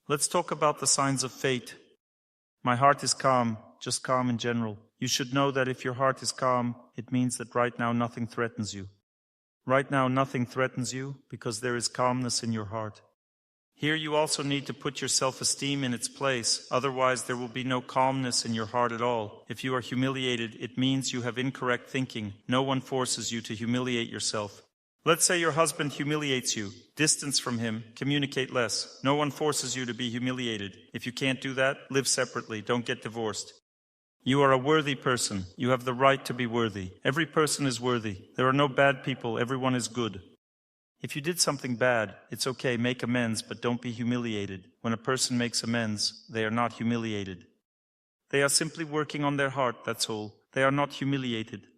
Let's talk about the signs of fate. My heart is calm, just calm in general. You should know that if your heart is calm, it means that right now nothing threatens you. Right now nothing threatens you because there is calmness in your heart. Here you also need to put your self-esteem in its place, otherwise there will be no calmness in your heart at all. If you are humiliated, it means you have incorrect thinking. No one forces you to humiliate yourself. Let's say your husband humiliates you. Distance from him, communicate less. No one forces you to be humiliated. If you can't do that, live separately, don't get divorced. You are a worthy person. You have the right to be worthy. Every person is worthy. There are no bad people, everyone is good. If you did something bad, it's okay, make amends, but don't be humiliated. When a person makes amends, they are not humiliated. They are simply working on their heart, that's all. They are not humiliated.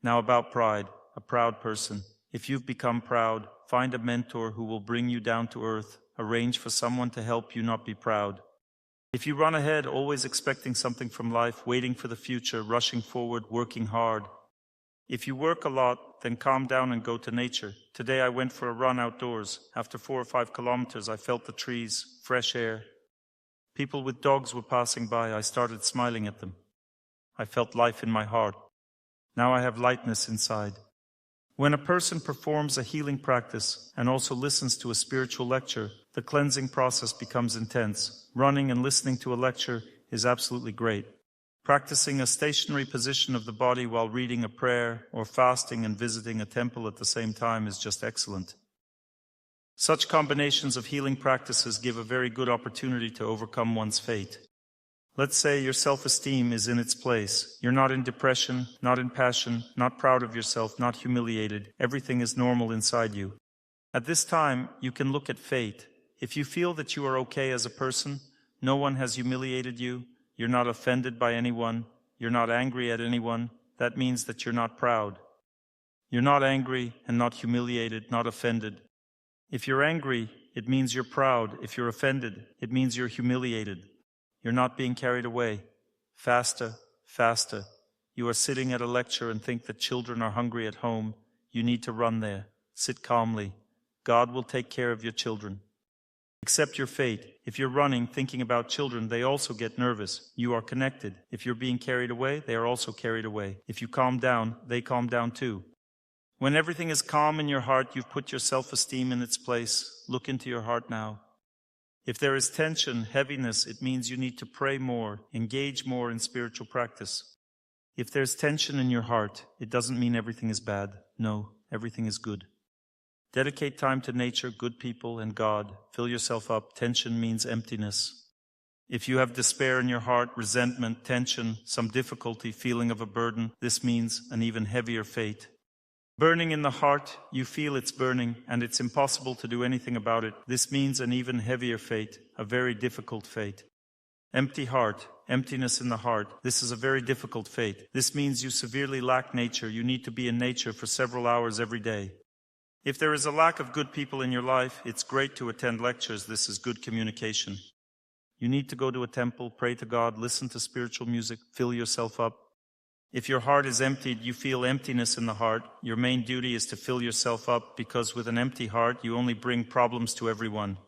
Now about pride, a proud person. If you've become proud, find a mentor who will bring you down to earth. Arrange for someone to help you not be proud. If you run ahead, always expecting something from life, waiting for the future, rushing forward, working hard. If you work a lot, then calm down and go to nature. Today I went for a run outdoors. After 4 or 5 kilometers, I felt the trees, fresh air. People with dogs were passing by. I started smiling at them. I felt life in my heart. Now I have lightness inside. When a person performs a healing practice and also listens to a spiritual lecture, the cleansing process becomes intense. Running and listening to a lecture is absolutely great. Practicing a stationary position of the body while reading a prayer or fasting and visiting a temple at the same time is just excellent. Such combinations of healing practices give a very good opportunity to overcome one's fate. Let's say your self-esteem is in its place. You're not in depression, not in passion, not proud of yourself, not humiliated. Everything is normal inside you. At this time, you can look at fate. If you feel that you are okay as a person, no one has humiliated you, you're not offended by anyone, you're not angry at anyone, that means that you're not proud. You're not angry and not humiliated, not offended. If you're angry, it means you're proud. If you're offended, it means you're humiliated. You're not being carried away. Faster, faster. You are sitting at a lecture and think that children are hungry at home. You need to run there. Sit calmly. God will take care of your children. Accept your fate. If you're running, thinking about children, they also get nervous. You are connected. If you're being carried away, they are also carried away. If you calm down, they calm down too. When everything is calm in your heart, you've put your self-esteem in its place. Look into your heart now. If there is tension, heaviness, it means you need to pray more, engage more in spiritual practice. If there's tension in your heart, it doesn't mean everything is bad. No, everything is good. Dedicate time to nature, good people, and God. Fill yourself up. Tension means emptiness. If you have despair in your heart, resentment, tension, some difficulty, feeling of a burden, this means an even heavier fate. Burning in the heart, you feel it's burning, and it's impossible to do anything about it. This means an even heavier fate, a very difficult fate. Empty heart, emptiness in the heart, this is a very difficult fate. This means you severely lack nature. You need to be in nature for several hours every day. If there is a lack of good people in your life, it's great to attend lectures. This is good communication. You need to go to a temple, pray to God, listen to spiritual music, fill yourself up. If your heart is emptied, you feel emptiness in the heart. Your main duty is to fill yourself up, because with an empty heart, you only bring problems to everyone.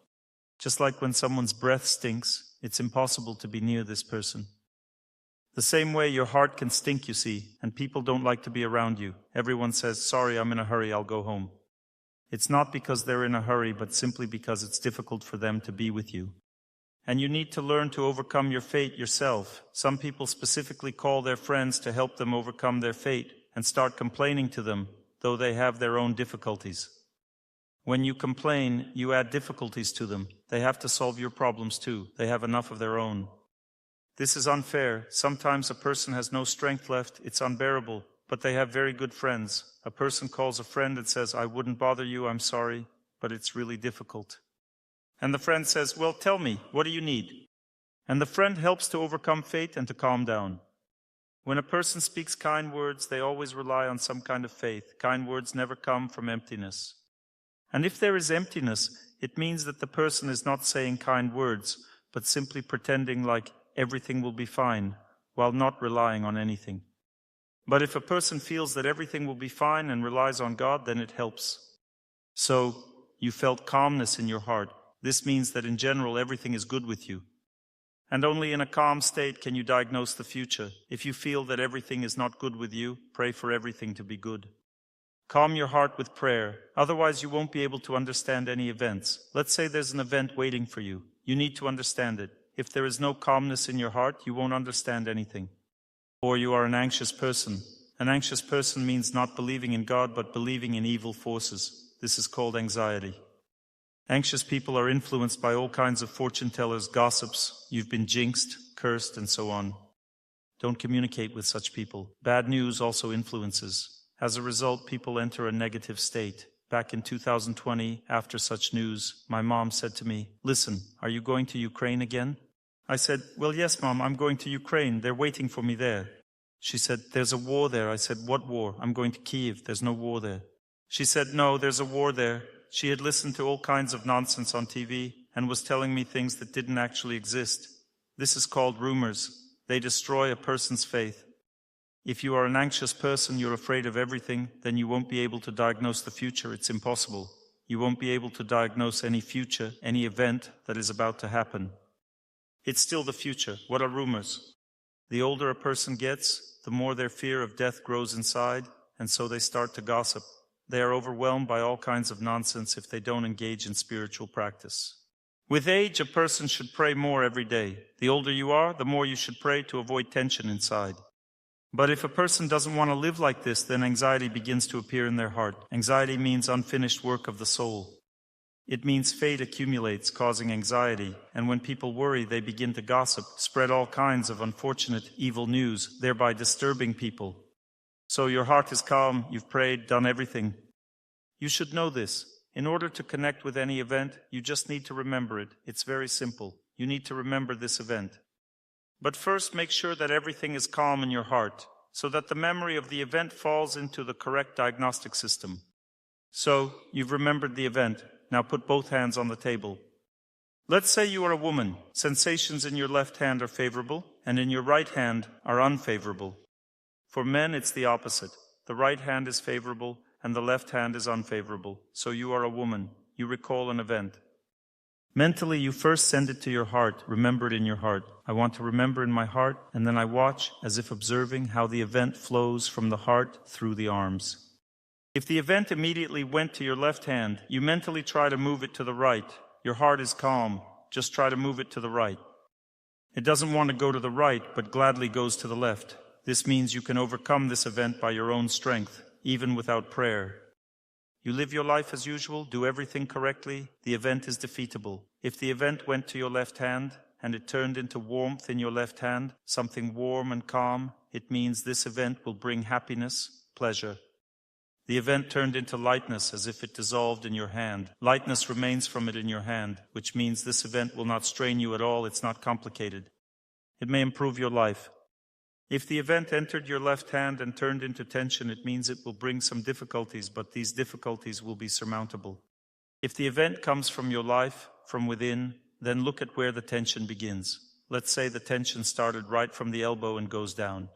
Just like when someone's breath stinks, it's impossible to be near this person. The same way your heart can stink, you see, and people don't like to be around you. Everyone says, sorry, I'm in a hurry, I'll go home. It's not because they're in a hurry, but simply because it's difficult for them to be with you. And you need to learn to overcome your fate yourself. Some people specifically call their friends to help them overcome their fate and start complaining to them, though they have their own difficulties. When you complain, you add difficulties to them. They have to solve your problems too. They have enough of their own. This is unfair. Sometimes a person has no strength left. It's unbearable. But they have very good friends. A person calls a friend and says, I wouldn't bother you, I'm sorry, but it's really difficult. And the friend says, well, tell me, what do you need? And the friend helps to overcome fate and to calm down. When a person speaks kind words, they always rely on some kind of faith. Kind words never come from emptiness. And if there is emptiness, it means that the person is not saying kind words, but simply pretending like everything will be fine, while not relying on anything. But if a person feels that everything will be fine and relies on God, then it helps. So, you felt calmness in your heart. This means that in general everything is good with you. And only in a calm state can you diagnose the future. If you feel that everything is not good with you, pray for everything to be good. Calm your heart with prayer, otherwise you won't be able to understand any events. Let's say there's an event waiting for you. You need to understand it. If there is no calmness in your heart, you won't understand anything. Or you are an anxious person. An anxious person means not believing in God but believing in evil forces. This is called anxiety. Anxious people are influenced by all kinds of fortune tellers, gossips. You've been jinxed, cursed, and so on. Don't communicate with such people. Bad news also influences. As a result, people enter a negative state. Back in 2020, after such news, my mom said to me, "Listen, are you going to Ukraine again?" I said, "Well, yes, Mom, I'm going to Ukraine. They're waiting for me there." She said, "There's a war there." I said, "What war?" "I'm going to Kyiv. There's no war there." She said, "No, there's a war there." She had listened to all kinds of nonsense on TV and was telling me things that didn't actually exist. This is called rumors. They destroy a person's faith. If you are an anxious person, you're afraid of everything, then you won't be able to diagnose the future. It's impossible. You won't be able to diagnose any future, any event that is about to happen. It's still the future. What are rumors? The older a person gets, the more their fear of death grows inside, and so they start to gossip. They are overwhelmed by all kinds of nonsense if they don't engage in spiritual practice. With age, a person should pray more every day. The older you are, the more you should pray to avoid tension inside. But if a person doesn't want to live like this, then anxiety begins to appear in their heart. Anxiety means unfinished work of the soul. It means fate accumulates, causing anxiety, and when people worry, they begin to gossip, spread all kinds of unfortunate, evil news, thereby disturbing people. So your heart is calm, you've prayed, done everything. You should know this. In order to connect with any event, you just need to remember it. It's very simple. You need to remember this event. But first, make sure that everything is calm in your heart, so that the memory of the event falls into the correct diagnostic system. So, you've remembered the event. Now put both hands on the table. Let's say you are a woman. Sensations in your left hand are favorable, and in your right hand are unfavorable. For men, it's the opposite. The right hand is favorable, and the left hand is unfavorable. So you are a woman. You recall an event. Mentally, you first send it to your heart. Remember it in your heart. I want to remember in my heart, and then I watch, as if observing how the event flows from the heart through the arms. If the event immediately went to your left hand, you mentally try to move it to the right. Your heart is calm. Just try to move it to the right. It doesn't want to go to the right, but gladly goes to the left. This means you can overcome this event by your own strength, even without prayer. You live your life as usual, do everything correctly, the event is defeatable. If the event went to your left hand, and it turned into warmth in your left hand, something warm and calm, it means this event will bring happiness, pleasure. The event turned into lightness as if it dissolved in your hand. Lightness remains from it in your hand, which means this event will not strain you at all, it's not complicated. It may improve your life. If the event entered your left hand and turned into tension, it means it will bring some difficulties, but these difficulties will be surmountable. If the event comes from your life, from within, then look at where the tension begins. Let's say the tension started right from the elbow and goes down.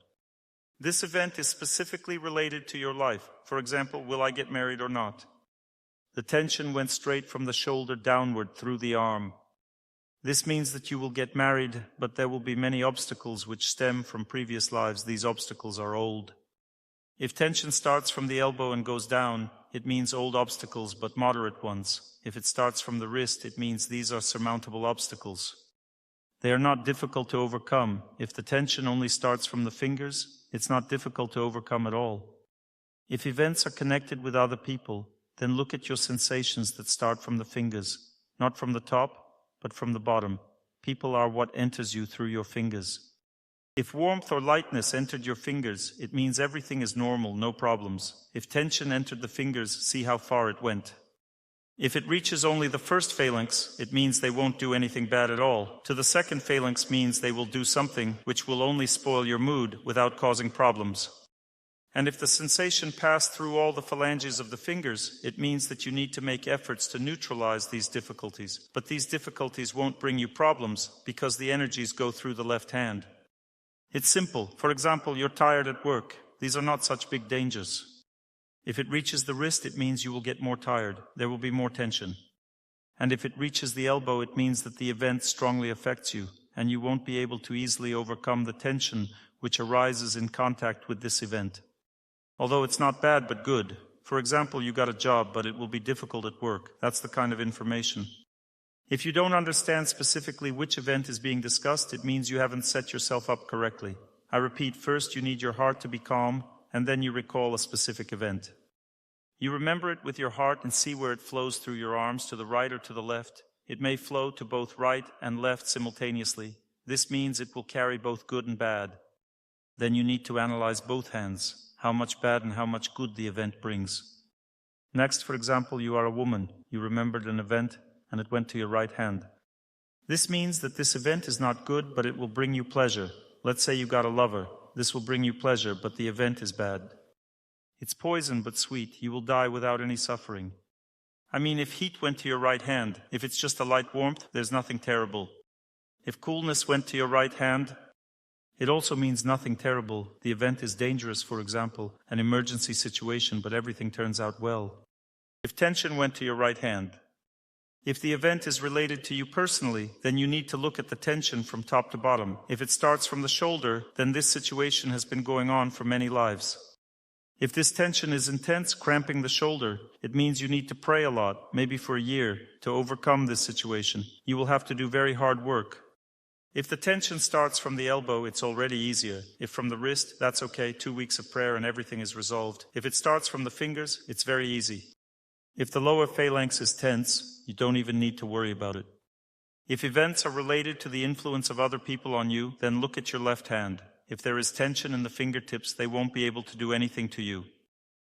This event is specifically related to your life. For example, will I get married or not? The tension went straight from the shoulder downward through the arm. This means that you will get married, but there will be many obstacles which stem from previous lives. These obstacles are old. If tension starts from the elbow and goes down, it means old obstacles, but moderate ones. If it starts from the wrist, it means these are surmountable obstacles. They are not difficult to overcome. If the tension only starts from the fingers, it's not difficult to overcome at all. If events are connected with other people, then look at your sensations that start from the fingers, not from the top, but from the bottom. People are what enters you through your fingers. If warmth or lightness entered your fingers, it means everything is normal, no problems. If tension entered the fingers, see how far it went. If it reaches only the first phalanx, it means they won't do anything bad at all. To the second phalanx means they will do something which will only spoil your mood without causing problems. And if the sensation passed through all the phalanges of the fingers, it means that you need to make efforts to neutralize these difficulties. But these difficulties won't bring you problems because the energies go through the left hand. It's simple. For example, you're tired at work. These are not such big dangers. If it reaches the wrist, it means you will get more tired. There will be more tension. And if it reaches the elbow, it means that the event strongly affects you, and you won't be able to easily overcome the tension which arises in contact with this event. Although it's not bad but good. For example, you got a job, but it will be difficult at work. That's the kind of information. If you don't understand specifically which event is being discussed, it means you haven't set yourself up correctly. I repeat, first you need your heart to be calm, and then you recall a specific event. You remember it with your heart and see where it flows through your arms, to the right or to the left. It may flow to both right and left simultaneously. This means it will carry both good and bad. Then you need to analyze both hands, how much bad and how much good the event brings. Next, for example, you are a woman. You remembered an event, and it went to your right hand. This means that this event is not good, but it will bring you pleasure. Let's say you got a lover. This will bring you pleasure, but the event is bad. It's poison, but sweet. You will die without any suffering. I mean, if heat went to your right hand, if it's just a light warmth, there's nothing terrible. If coolness went to your right hand, it also means nothing terrible. The event is dangerous, for example, an emergency situation, but everything turns out well. If tension went to your right hand, if the event is related to you personally, then you need to look at the tension from top to bottom. If it starts from the shoulder, then this situation has been going on for many lives. If this tension is intense, cramping the shoulder, it means you need to pray a lot, maybe for a year, to overcome this situation. You will have to do very hard work. If the tension starts from the elbow, it's already easier. If from the wrist, that's okay, 2 weeks of prayer and everything is resolved. If it starts from the fingers, it's very easy. If the lower phalanx is tense, you don't even need to worry about it. If events are related to the influence of other people on you, then look at your left hand. If there is tension in the fingertips, they won't be able to do anything to you.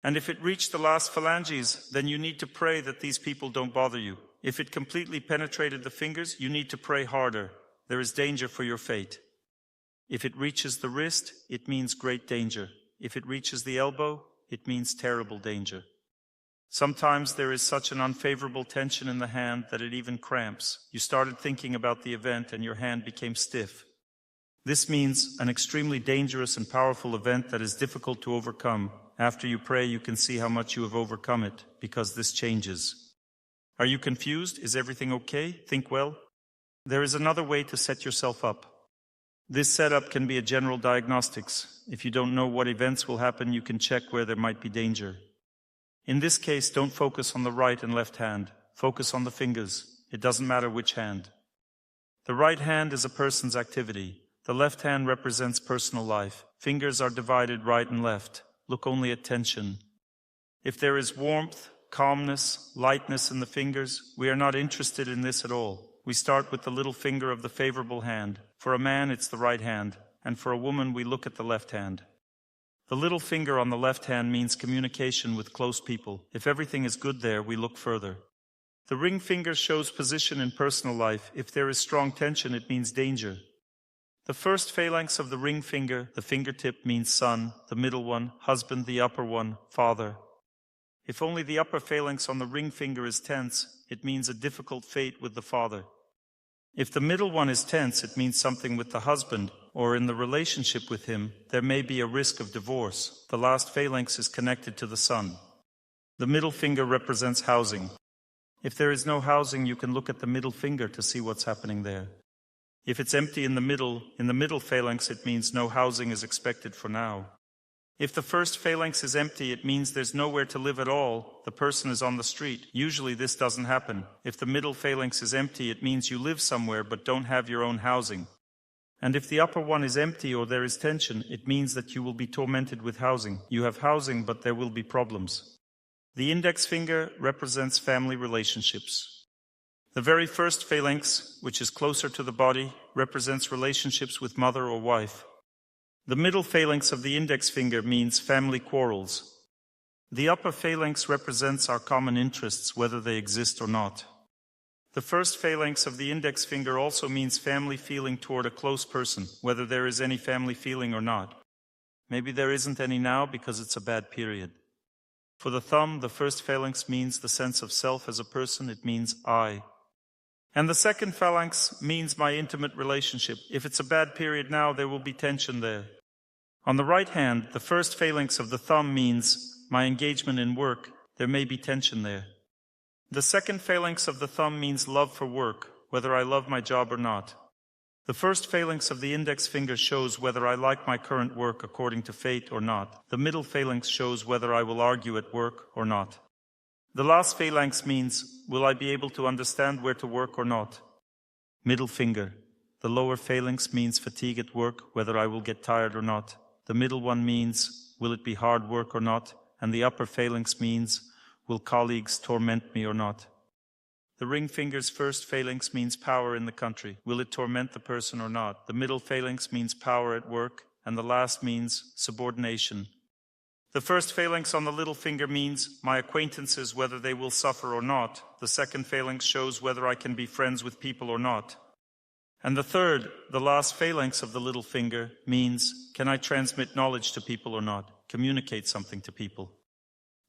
And if it reached the last phalanges, then you need to pray that these people don't bother you. If it completely penetrated the fingers, you need to pray harder. There is danger for your fate. If it reaches the wrist, it means great danger. If it reaches the elbow, it means terrible danger. Sometimes there is such an unfavorable tension in the hand that it even cramps. You started thinking about the event and your hand became stiff. This means an extremely dangerous and powerful event that is difficult to overcome. After you pray, you can see how much you have overcome it, because this changes. Are you confused? Is everything okay? Think well. There is another way to set yourself up. This setup can be a general diagnostics. If you don't know what events will happen, you can check where there might be danger. In this case, don't focus on the right and left hand. Focus on the fingers. It doesn't matter which hand. The right hand is a person's activity. The left hand represents personal life. Fingers are divided right and left. Look only at tension. If there is warmth, calmness, lightness in the fingers, we are not interested in this at all. We start with the little finger of the favorable hand. For a man, it's the right hand, and for a woman, we look at the left hand. The little finger on the left hand means communication with close people. If everything is good there, we look further. The ring finger shows position in personal life. If there is strong tension, it means danger. The first phalanx of the ring finger, the fingertip, means son, the middle one, husband, the upper one, father. If only the upper phalanx on the ring finger is tense, it means a difficult fate with the father. If the middle one is tense, it means something with the husband, or in the relationship with him, there may be a risk of divorce. The last phalanx is connected to the son. The middle finger represents housing. If there is no housing, you can look at the middle finger to see what's happening there. If it's empty in the middle phalanx, it means no housing is expected for now. If the first phalanx is empty, it means there's nowhere to live at all. The person is on the street. Usually this doesn't happen. If the middle phalanx is empty, it means you live somewhere but don't have your own housing. And if the upper one is empty or there is tension, it means that you will be tormented with housing. You have housing, but there will be problems. The index finger represents family relationships. The very first phalanx, which is closer to the body, represents relationships with mother or wife. The middle phalanx of the index finger means family quarrels. The upper phalanx represents our common interests, whether they exist or not. The first phalanx of the index finger also means family feeling toward a close person, whether there is any family feeling or not. Maybe there isn't any now because it's a bad period. For the thumb, the first phalanx means the sense of self as a person. It means I. And the second phalanx means my intimate relationship. If it's a bad period now, there will be tension there. On the right hand, the first phalanx of the thumb means my engagement in work. There may be tension there. The second phalanx of the thumb means love for work, whether I love my job or not. The first phalanx of the index finger shows whether I like my current work according to fate or not. The middle phalanx shows whether I will argue at work or not. The last phalanx means, will I be able to understand where to work or not? Middle finger. The lower phalanx means fatigue at work, whether I will get tired or not. The middle one means, will it be hard work or not? And the upper phalanx means, will colleagues torment me or not? The ring finger's first phalanx means power in the country. Will it torment the person or not? The middle phalanx means power at work, and the last means subordination. The first phalanx on the little finger means my acquaintances, whether they will suffer or not. The second phalanx shows whether I can be friends with people or not. And the third, the last phalanx of the little finger, means can I transmit knowledge to people or not? Communicate something to people.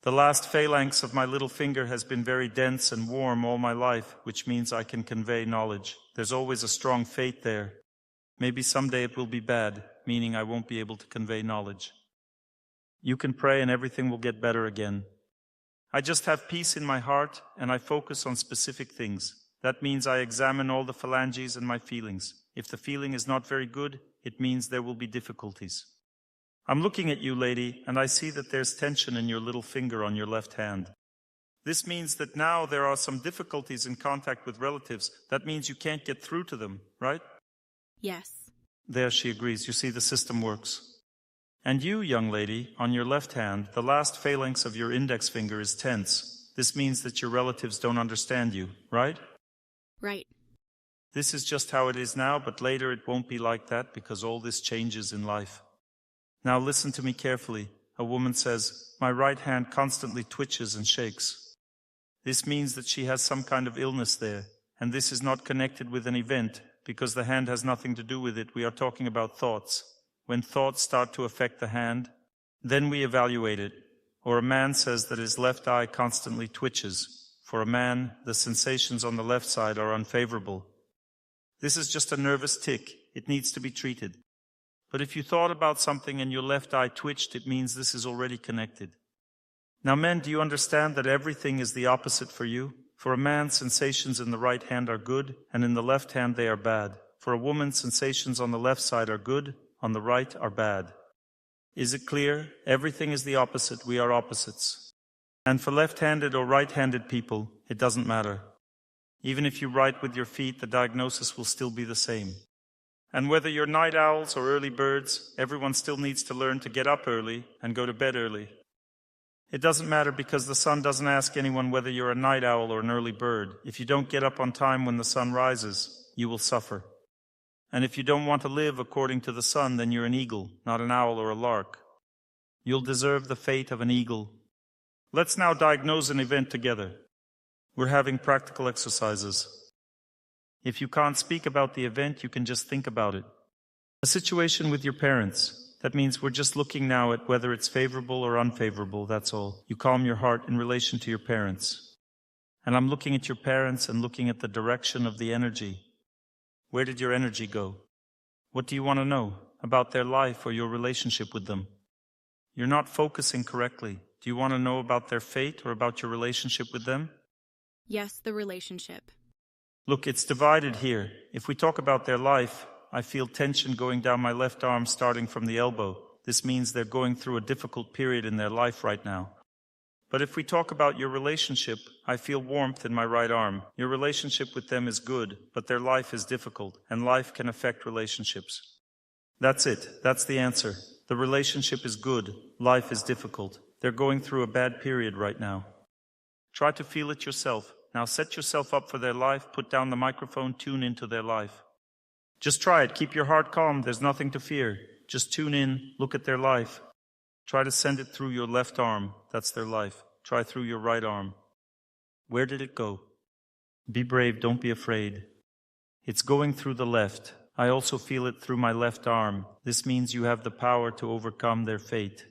The last phalanx of my little finger has been very dense and warm all my life, which means I can convey knowledge. There's always a strong fate there. Maybe someday it will be bad, meaning I won't be able to convey knowledge. You can pray and everything will get better again. I just have peace in my heart and I focus on specific things. That means I examine all the phalanges and my feelings. If the feeling is not very good, it means there will be difficulties. I'm looking at you, lady, and I see that there's tension in your little finger on your left hand. This means that now there are some difficulties in contact with relatives. That means you can't get through to them, right? Yes. There, she agrees. You see, the system works. And you, young lady, on your left hand, the last phalanx of your index finger is tense. This means that your relatives don't understand you, right? Right. This is just how it is now, but later it won't be like that because all this changes in life. Now listen to me carefully. A woman says, my right hand constantly twitches and shakes. This means that she has some kind of illness there, and this is not connected with an event because the hand has nothing to do with it. We are talking about thoughts. When thoughts start to affect the hand, then we evaluate it. Or a man says that his left eye constantly twitches. For a man, the sensations on the left side are unfavorable. This is just a nervous tic. It needs to be treated. But if you thought about something and your left eye twitched, it means this is already connected. Now men, do you understand that everything is the opposite for you? For a man, sensations in the right hand are good, and in the left hand they are bad. For a woman, sensations on the left side are good, on the right are bad. Is it clear? Everything is the opposite. We are opposites. And for left-handed or right-handed people, it doesn't matter. Even if you write with your feet, the diagnosis will still be the same. And whether you're night owls or early birds, everyone still needs to learn to get up early and go to bed early. It doesn't matter because the sun doesn't ask anyone whether you're a night owl or an early bird. If you don't get up on time when the sun rises, you will suffer. And if you don't want to live according to the sun, then you're an eagle, not an owl or a lark. You'll deserve the fate of an eagle. Let's now diagnose an event together. We're having practical exercises. If you can't speak about the event, you can just think about it. A situation with your parents. That means we're just looking now at whether it's favorable or unfavorable, that's all. You calm your heart in relation to your parents. And I'm looking at your parents and looking at the direction of the energy. Where did your energy go? What do you want to know about their life or your relationship with them? You're not focusing correctly. Do you want to know about their fate or about your relationship with them? Yes, the relationship. Look, it's divided here. If we talk about their life, I feel tension going down my left arm starting from the elbow. This means they're going through a difficult period in their life right now. But if we talk about your relationship, I feel warmth in my right arm. Your relationship with them is good, but their life is difficult, and life can affect relationships. That's it. That's the answer. The relationship is good. Life is difficult. They're going through a bad period right now. Try to feel it yourself. Now set yourself up for their life. Put down the microphone. Tune into their life. Just try it. Keep your heart calm. There's nothing to fear. Just tune in. Look at their life. Try to send it through your left arm. That's their life. Try through your right arm. Where did it go? Be brave. Don't be afraid. It's going through the left. I also feel it through my left arm. This means you have the power to overcome their fate.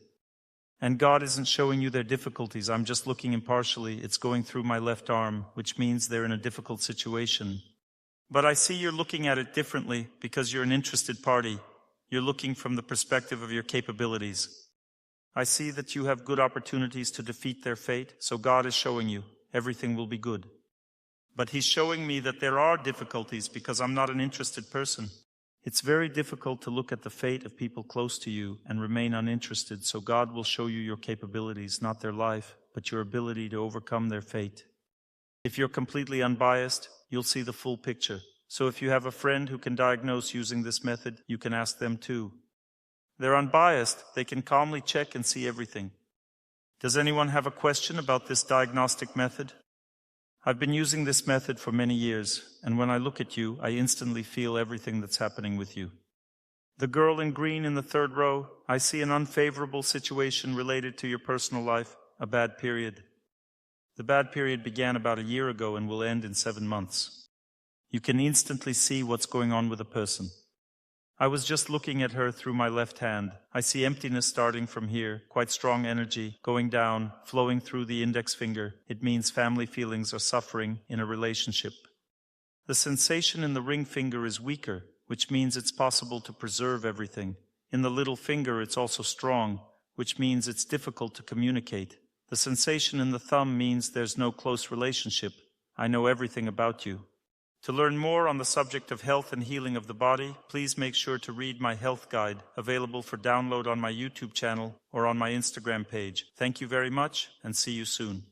And God isn't showing you their difficulties. I'm just looking impartially. It's going through my left arm, which means they're in a difficult situation. But I see you're looking at it differently because you're an interested party. You're looking from the perspective of your capabilities. I see that you have good opportunities to defeat their fate, so God is showing you. everything will be good. But he's showing me that there are difficulties because I'm not an interested person. It's very difficult to look at the fate of people close to you and remain uninterested, so God will show you your capabilities, not their life, but your ability to overcome their fate. If you're completely unbiased, you'll see the full picture. So if you have a friend who can diagnose using this method, you can ask them too. They're unbiased, they can calmly check and see everything. Does anyone have a question about this diagnostic method? I've been using this method for many years, and when I look at you, I instantly feel everything that's happening with you. The girl in green in the third row, I see an unfavorable situation related to your personal life, a bad period. The bad period began about a year ago and will end in 7 months. You can instantly see what's going on with a person. I was just looking at her through my left hand. I see emptiness starting from here, quite strong energy, going down, flowing through the index finger. It means family feelings are suffering in a relationship. The sensation in the ring finger is weaker, which means it's possible to preserve everything. In the little finger, it's also strong, which means it's difficult to communicate. The sensation in the thumb means there's no close relationship. I know everything about you. To learn more on the subject of health and healing of the body, please make sure to read my health guide, available for download on my YouTube channel or on my Instagram page. Thank you very much, and see you soon.